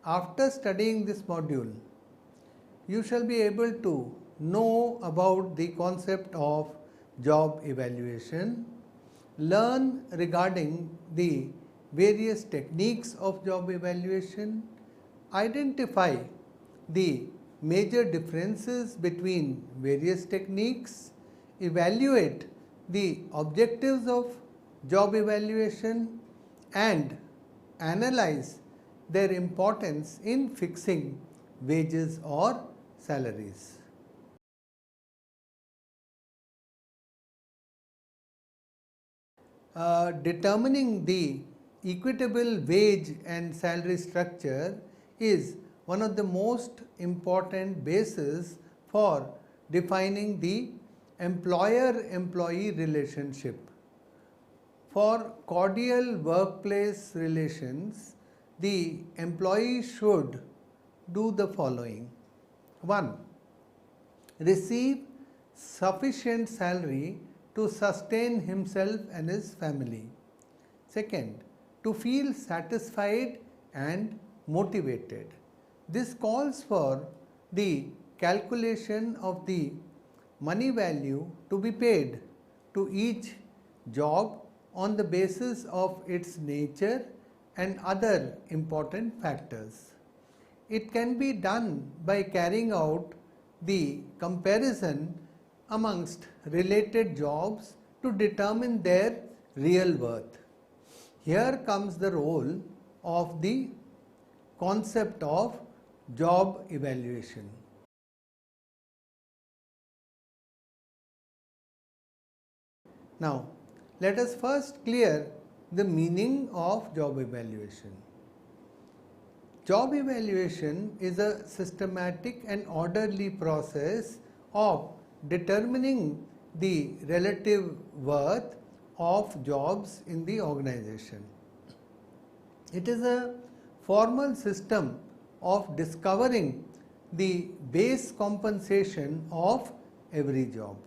after studying this module, you shall be able to know about the concept of job evaluation, learn regarding the various techniques of job evaluation, identify the major differences between various techniques, evaluate the objectives of job evaluation, and analyze their importance in fixing wages or salaries. Determining the equitable wage and salary structure is one of the most important bases for defining the employer-employee relationship. For cordial workplace relations, the employee should do the following. 1. Receive sufficient salary to sustain himself and his family. Second, to feel satisfied and motivated. This calls for the calculation of the money value to be paid to each job on the basis of its nature and other important factors. It can be done by carrying out the comparison amongst related jobs to determine their real worth. Here comes the role of the concept of job evaluation. Now, let us first clear the meaning of job evaluation. Job evaluation is a systematic and orderly process of determining the relative worth of jobs in the organization. It is a formal system of discovering the base compensation of every job.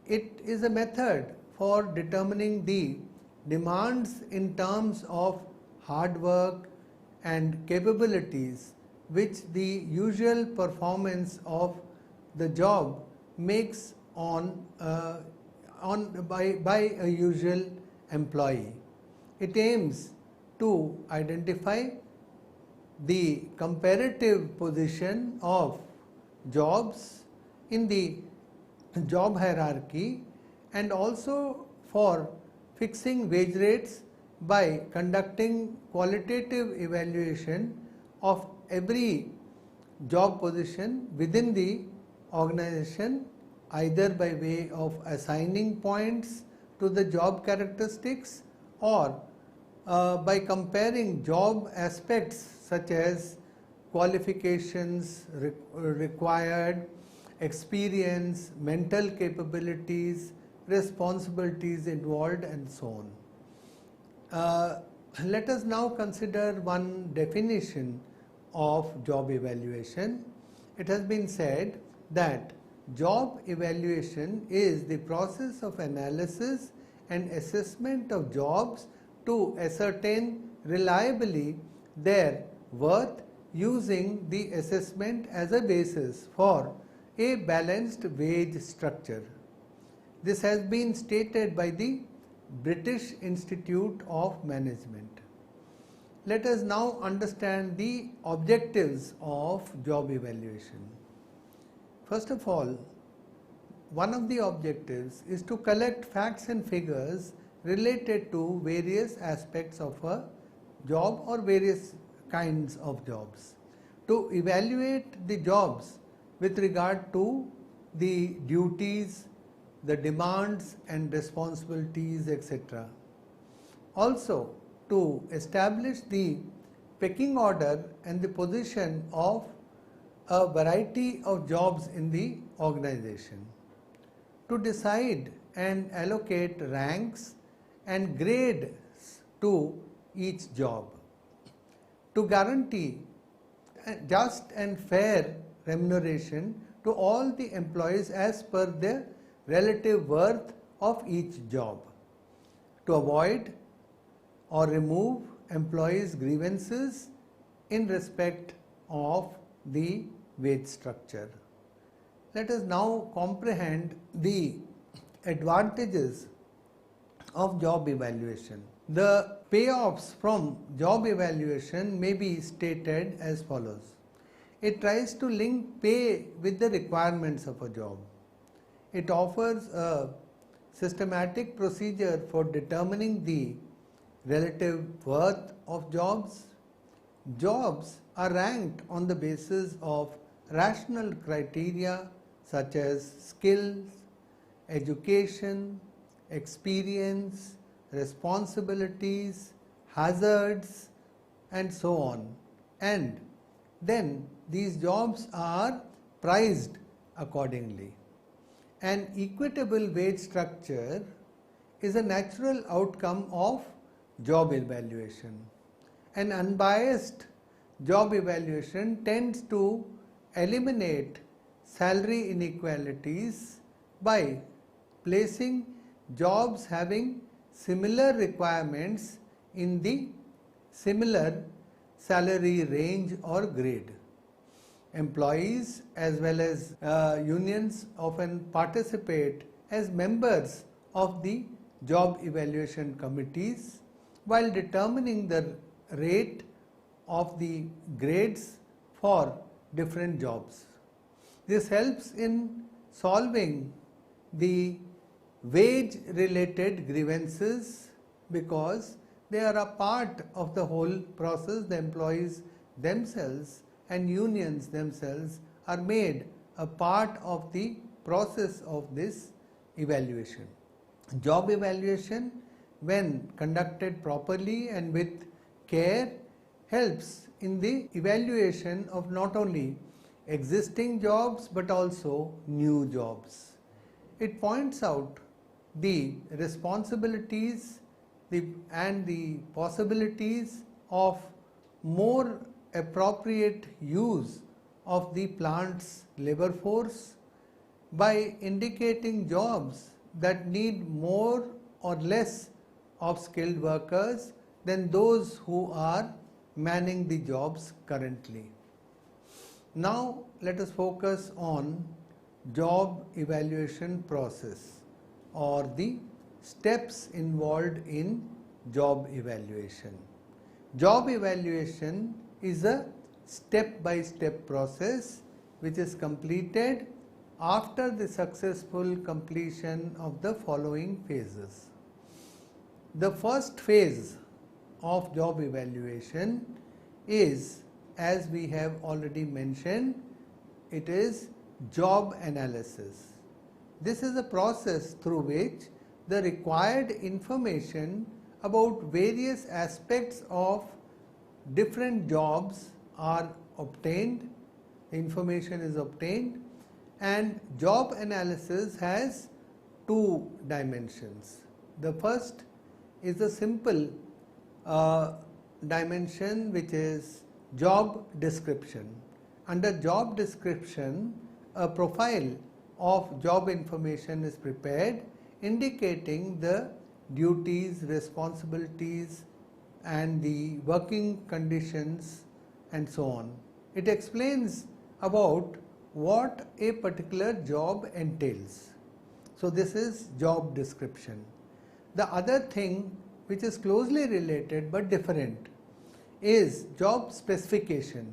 It is a method for determining the demands in terms of hard work and capabilities which the usual performance of the job makes by a usual employee. It aims to identify the comparative position of jobs in the job hierarchy and also for fixing wage rates by conducting qualitative evaluation of every job position within the organization, either by way of assigning points to the job characteristics or by comparing job aspects such as qualifications required, experience, mental capabilities, responsibilities involved, and so on. Let us now consider one definition of job evaluation. It has been said that job evaluation is the process of analysis and assessment of jobs to ascertain reliably their worth using the assessment as a basis for a balanced wage structure. This has been stated by the British Institute of Management. Let us now understand the objectives of job evaluation. First of all, one of the objectives is to collect facts and figures related to various aspects of a job or various kinds of jobs. To evaluate the jobs with regard to the duties, the demands and responsibilities, etc. Also, to establish the pecking order and the position of a variety of jobs in the organization. To decide and allocate ranks and grades to each job. To guarantee just and fair remuneration to all the employees as per their relative worth of each job. To avoid or remove employees' grievances in respect of the wage structure. Let us now comprehend the advantages of job evaluation. The payoffs from job evaluation may be stated as follows. It tries to link pay with the requirements of a job. It offers a systematic procedure for determining the relative worth of jobs. Jobs are ranked on the basis of rational criteria such as skills, education, experience, responsibilities, hazards, and so on. And then these jobs are priced accordingly. An equitable wage structure is a natural outcome of job evaluation. An unbiased job evaluation tends to eliminate salary inequalities by placing jobs having similar requirements in the similar salary range or grade. Employees as well as unions often participate as members of the job evaluation committees while determining the rate of the grades for different jobs. This helps in solving the wage related grievances because they are a part of the whole process. The employees themselves and unions themselves are made a part of the process of this evaluation. Job evaluation, when conducted properly and with care, helps in the evaluation of not only existing jobs but also new jobs. It points out the responsibilities and the possibilities of more appropriate use of the plant's labor force by indicating jobs that need more or less of skilled workers than those who are manning the jobs currently. Now let us focus on job evaluation process or the steps involved in job evaluation. Job evaluation is a step-by-step process which is completed after the successful completion of the following phases. The first phase of job evaluation is, as we have already mentioned, it is job analysis. This is a process through which the required information about various aspects of different jobs are obtained, information is obtained, and job analysis has two dimensions. The first is a simple dimension which is job description. Under job description, a profile of job information is prepared indicating the duties, responsibilities and the working conditions and so on. It explains about what a particular job entails. So this is job description. The other thing which is closely related but different is job specification.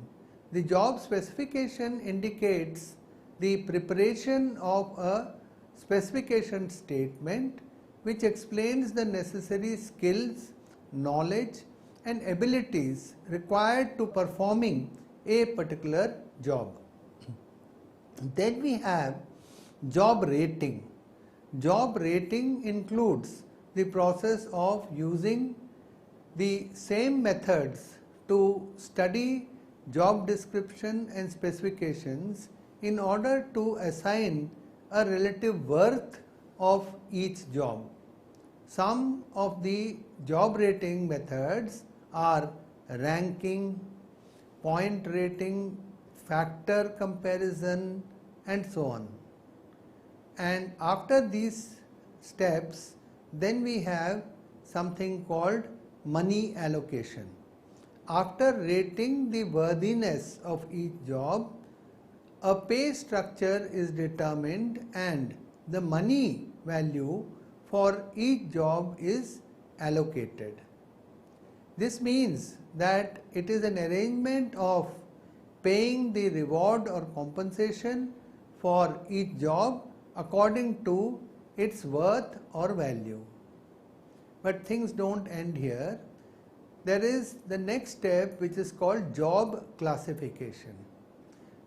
The job specification indicates the preparation of a specification statement which explains the necessary skills, knowledge and abilities required to performing a particular job. Then we have job rating. Job rating includes the process of using the same methods to study job description and specifications in order to assign a relative worth of each job. Some of the job rating methods are ranking, point rating, factor comparison and so on. And after these steps, then we have something called money allocation. after rating the worthiness of each job, a pay structure is determined and the money value for each job is allocated. This means that it is an arrangement of paying the reward or compensation for each job according to its worth or value. But things don't end here. There is the next step, which is called job classification.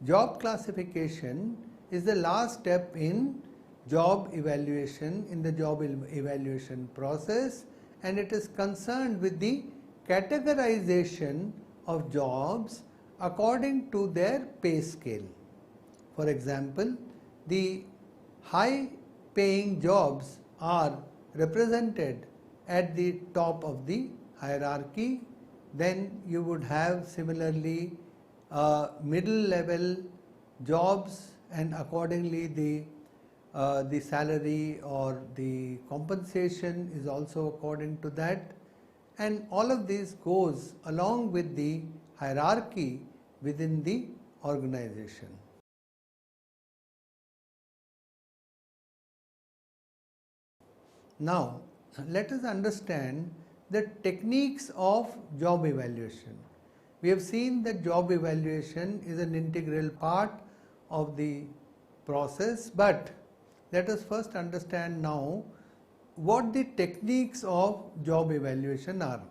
Job classification is the last step in job evaluation, in the job evaluation process, and it is concerned with the categorization of jobs according to their pay scale. For example, the high paying jobs are represented at the top of the hierarchy. Then you would have similarly middle level jobs, and accordingly the salary or the compensation is also according to that, and all of this goes along with the hierarchy within the organization. Now let us understand the techniques of job evaluation. We have seen that job evaluation is an integral part of the process, but let us first understand now what the techniques of job evaluation are.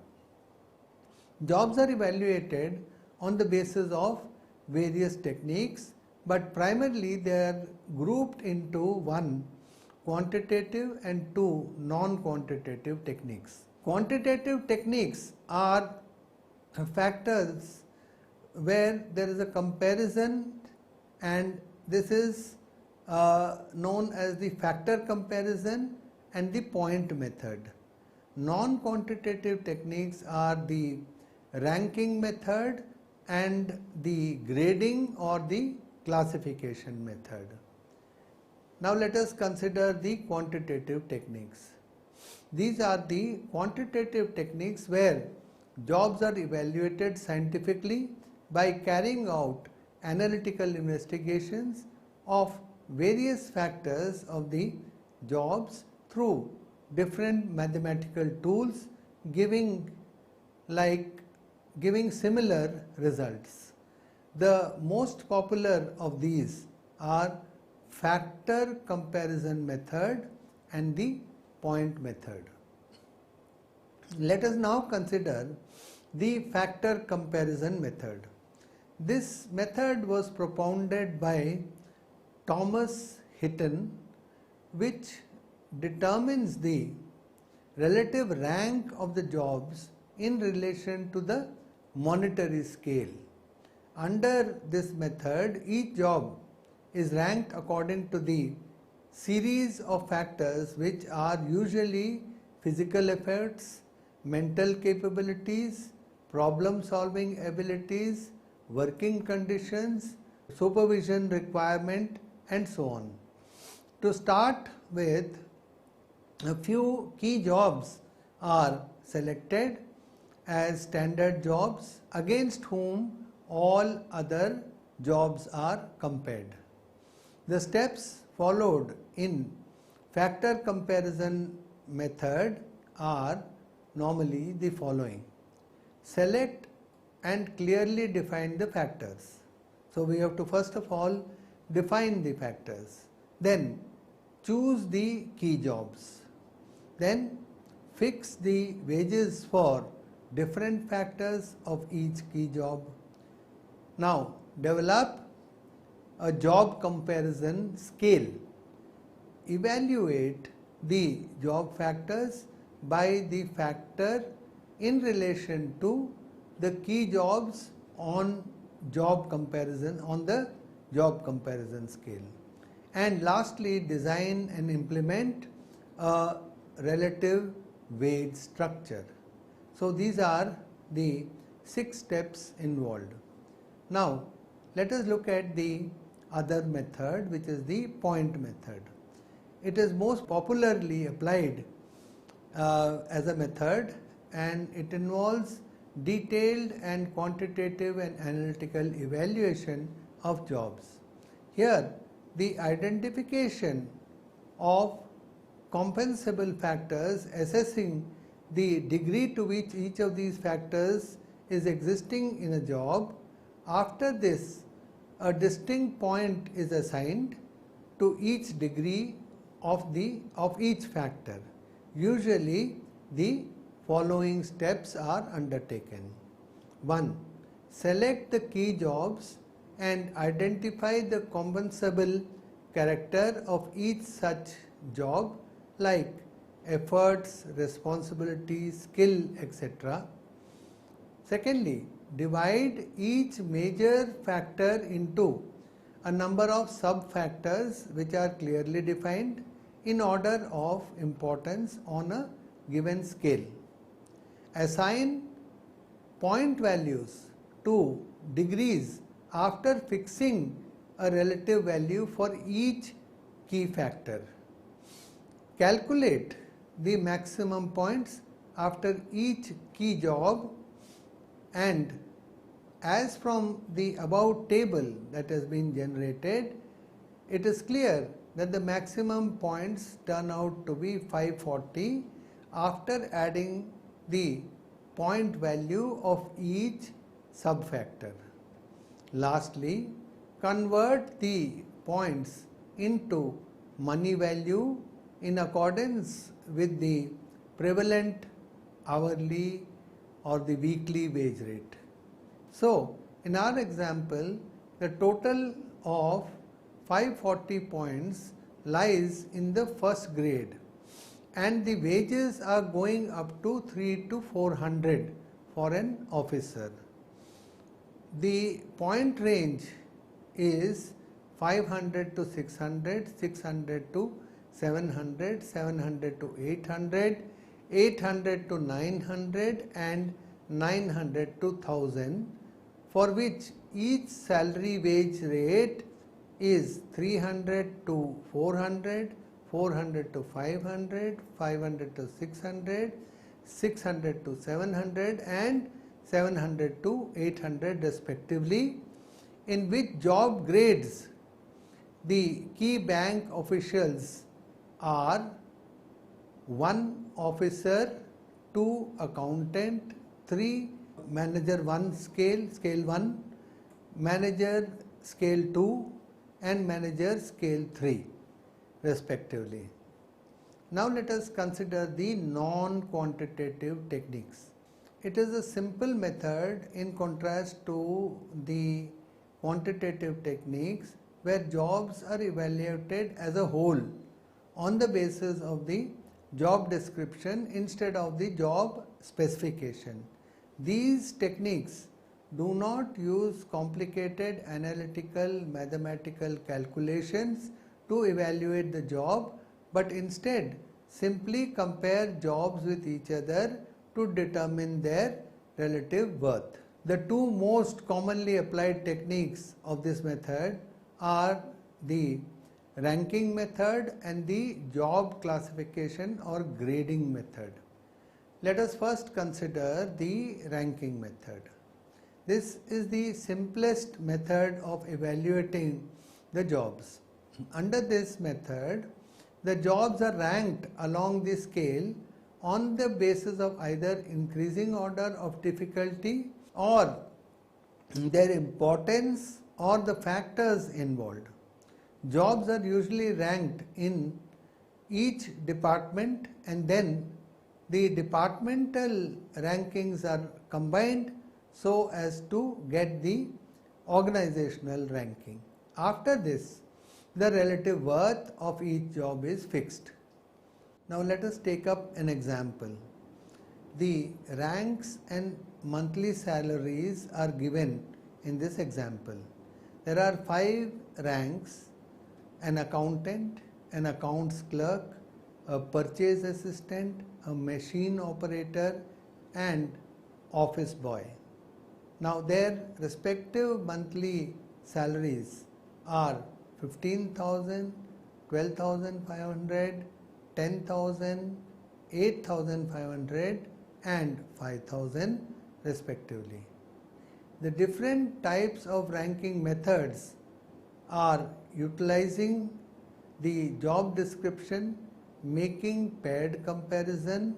Jobs are evaluated on the basis of various techniques, but primarily they are grouped into one quantitative and two non-quantitative techniques. Quantitative techniques are factors where there is a comparison, and this is known as the factor comparison and the point method. Non-quantitative techniques are the ranking method and the grading or the classification method. Now let us consider the quantitative techniques. These are the quantitative techniques where jobs are evaluated scientifically by carrying out analytical investigations of various factors of the jobs through different mathematical tools, giving similar results. The most popular of these are factor comparison method and the point method. Let us now consider the factor comparison method. This method was propounded by Thomas Hitton, which determines the relative rank of the jobs in relation to the monetary scale. Under this method, each job is ranked according to the series of factors which are usually physical efforts, mental capabilities, problem solving abilities, working conditions, supervision requirement, and so on. To start with, a few key jobs are selected as standard jobs against whom all other jobs are compared. The steps followed in factor comparison method are normally the following. Select and clearly define the factors. So we have to first of all define the factors. Then choose the key jobs. Then fix the wages for different factors of each key job. Now develop a job comparison scale. Evaluate the job factors by the factor in relation to the key jobs on the job comparison scale. And lastly, design and implement a relative wage structure. So these are the 6 steps involved. Now let us look at the other method, which is the point method. It is most popularly applied as a method, and it involves detailed and quantitative and analytical evaluation of jobs. Here, the identification of compensable factors, assessing the degree to which each of these factors is existing in a job. After this, a distinct point is assigned to each degree of each factor. Usually, the following steps are undertaken. 1. Select the key jobs and identify the compensable character of each such job, like efforts, responsibilities, skill, etc. Secondly, divide each major factor into a number of sub-factors which are clearly defined in order of importance on a given scale. Assign point values to degrees after fixing a relative value for each key factor. Calculate the maximum points after each key job, and as from the above table that has been generated, it is clear that the maximum points turn out to be 540 after adding the point value of each sub-factor. Lastly, convert the points into money value in accordance with the prevalent hourly or the weekly wage rate. So, in our example, the total of 540 points lies in the first grade, and the wages are going up to 3 to 400 for an officer. The point range is 500 to 600, 600 to 700, 700 to 800, 800 to 900 and 900 to 1000, for which each salary wage rate is 300 to 400, 400 to 500, 500 to 600, 600 to 700 and 700 to 800 respectively, in which job grades the key bank officials are 1 officer, 2 accountant, 3 manager 1 scale 1, manager scale 2 and manager scale 3 respectively. Now let us consider the non-quantitative techniques. It is a simple method in contrast to the quantitative techniques, where jobs are evaluated as a whole on the basis of the job description instead of the job specification. These techniques do not use complicated analytical mathematical calculations to evaluate the job, but instead simply compare jobs with each other to determine their relative worth. The two most commonly applied techniques of this method are the ranking method and the job classification or grading method. Let us first consider the ranking method. This is the simplest method of evaluating the jobs. Under this method, the jobs are ranked along the scale on the basis of either increasing order of difficulty or their importance or the factors involved. Jobs are usually ranked in each department, and then the departmental rankings are combined so as to get the organizational ranking. After this, the relative worth of each job is fixed. Now let us take up an example. The ranks and monthly salaries are given in this example. There are 5 ranks: an accountant, an accounts clerk, a purchase assistant, a machine operator and office boy. Now their respective monthly salaries are 15,000, 12,500, 10,000, 8,500 and 5,000 respectively. The different types of ranking methods are utilizing the job description, making paired comparison,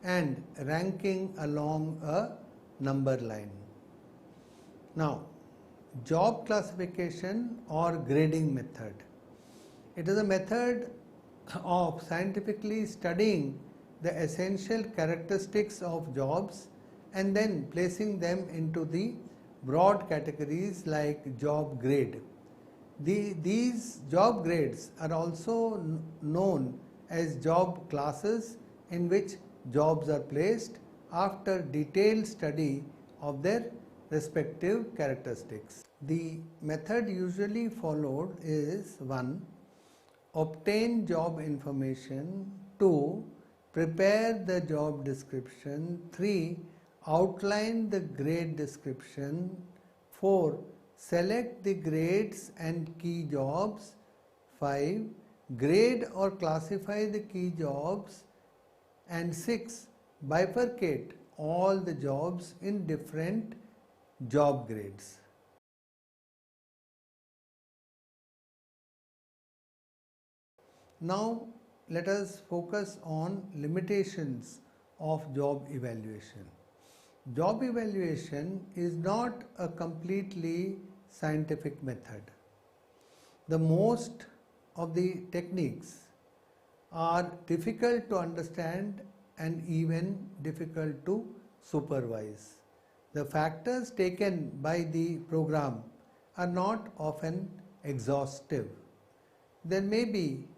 and ranking along a number line. Now, job classification or grading method. It is a method of scientifically studying the essential characteristics of jobs and then placing them into the broad categories like job grade. These job grades are also known as job classes, in which jobs are placed after detailed study of their respective characteristics. The method usually followed is 1. Obtain job information. 2. Prepare the job description. 3. Outline the grade description. 4. Select the grades and key jobs. 5. Grade or classify the key jobs. And 6. Bifurcate all the jobs in different job grades. Now let us focus on limitations of job evaluation. Job evaluation is not a completely scientific method. The most of the techniques are difficult to understand and even difficult to supervise. The factors taken by the program are not often exhaustive. There may be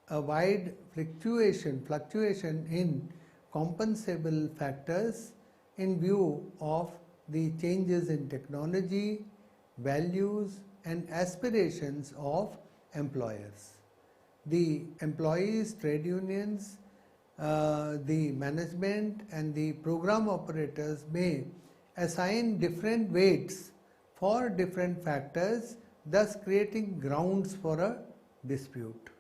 a wide fluctuation in compensable factors in view of the changes in technology, values, and aspirations of employers. The employees, trade unions, the management, and the program operators may assign different weights for different factors, thus creating grounds for a dispute.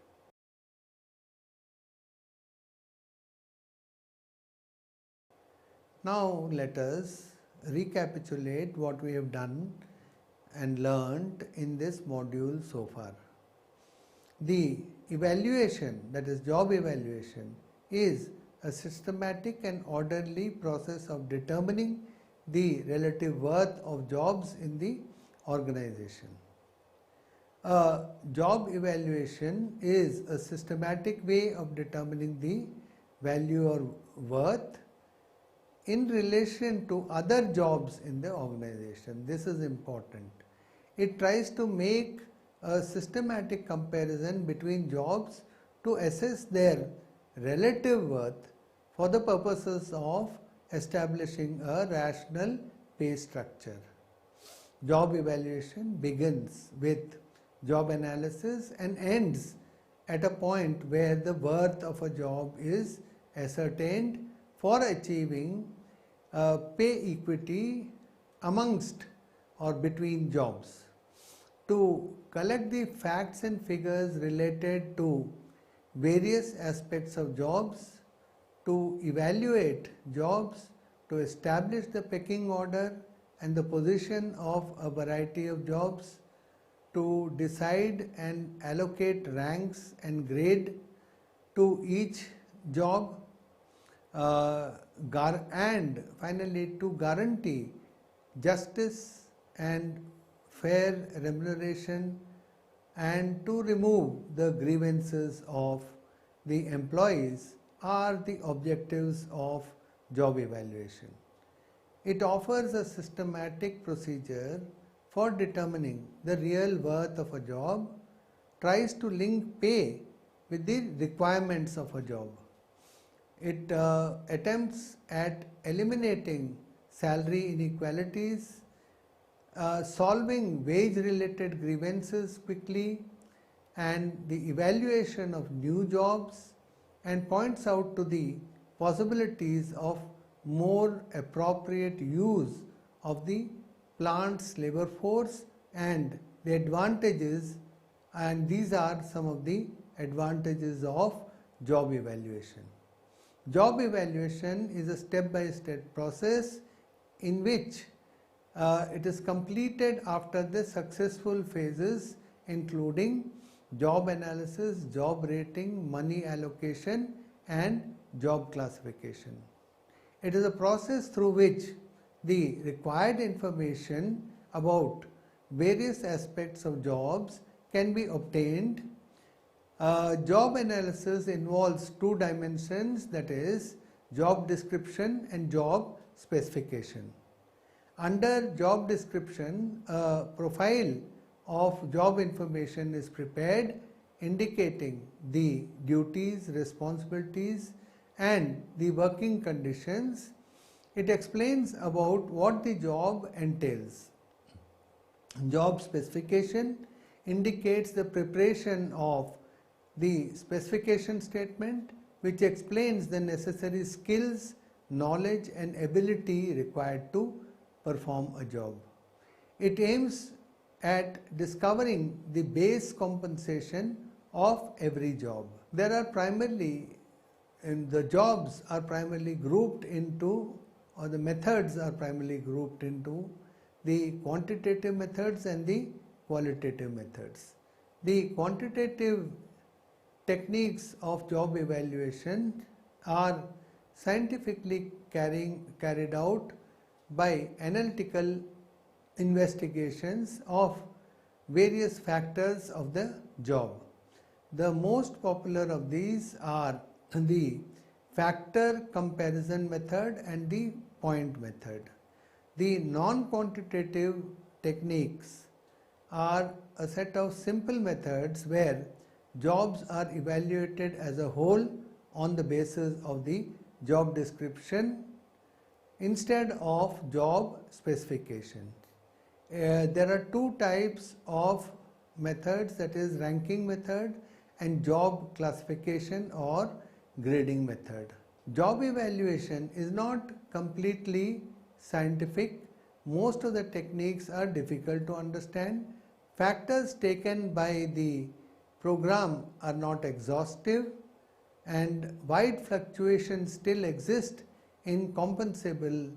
Now let us recapitulate what we have done and learned in this module so far. The evaluation, that is job evaluation, is a systematic and orderly process of determining the relative worth of jobs in the organization. A job evaluation is a systematic way of determining the value or worth in relation to other jobs in the organization. This is important. It tries to make a systematic comparison between jobs to assess their relative worth for the purposes of establishing a rational pay structure. Job evaluation begins with job analysis and ends at a point where the worth of a job is ascertained for achieving pay equity amongst or between jobs. To collect the facts and figures related to various aspects of jobs, to evaluate jobs, to establish the pecking order and the position of a variety of jobs, to decide and allocate ranks and grade to each job, and finally to guarantee justice and fair remuneration and to remove the grievances of the employees are the objectives of job evaluation. It offers a systematic procedure for determining the real worth of a job, tries to link pay with the requirements of a job. It attempts at eliminating salary inequalities, solving wage-related grievances quickly, and the evaluation of new jobs, and points out to the possibilities of more appropriate use of the plant's labor force and the advantages, and these are some of the advantages of job evaluation. Job evaluation is a step-by-step process in which it is completed after the successful phases including job analysis, job rating, money allocation and job classification. It is a process through which the required information about various aspects of jobs can be obtained. Job analysis involves two dimensions, that is job description and job specification. Under job description, a profile of job information is prepared indicating the duties, responsibilities and the working conditions. It explains about what the job entails. Job specification indicates the preparation of the specification statement, which explains the necessary skills, knowledge and ability required to perform a job. It aims at discovering the base compensation of every job. There are primarily, the jobs are primarily grouped into, or the methods are primarily grouped into the quantitative methods and the qualitative methods. The quantitative techniques of job evaluation are scientifically carried out by analytical investigations of various factors of the job. The most popular of these are the factor comparison method and the point method. The non-quantitative techniques are a set of simple methods where jobs are evaluated as a whole on the basis of the job description instead of job specification. There are two types of methods, that is ranking method and job classification or grading method. Job evaluation is not completely scientific. Most of the techniques are difficult to understand. Factors taken by the program are not exhaustive and wide fluctuations still exist in compensable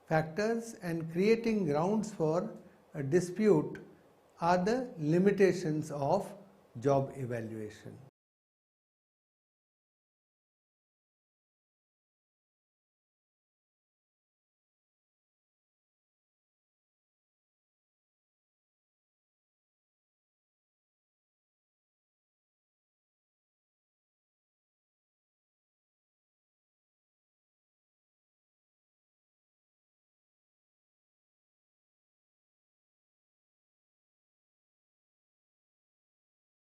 factors, and creating grounds for a dispute are the limitations of job evaluation.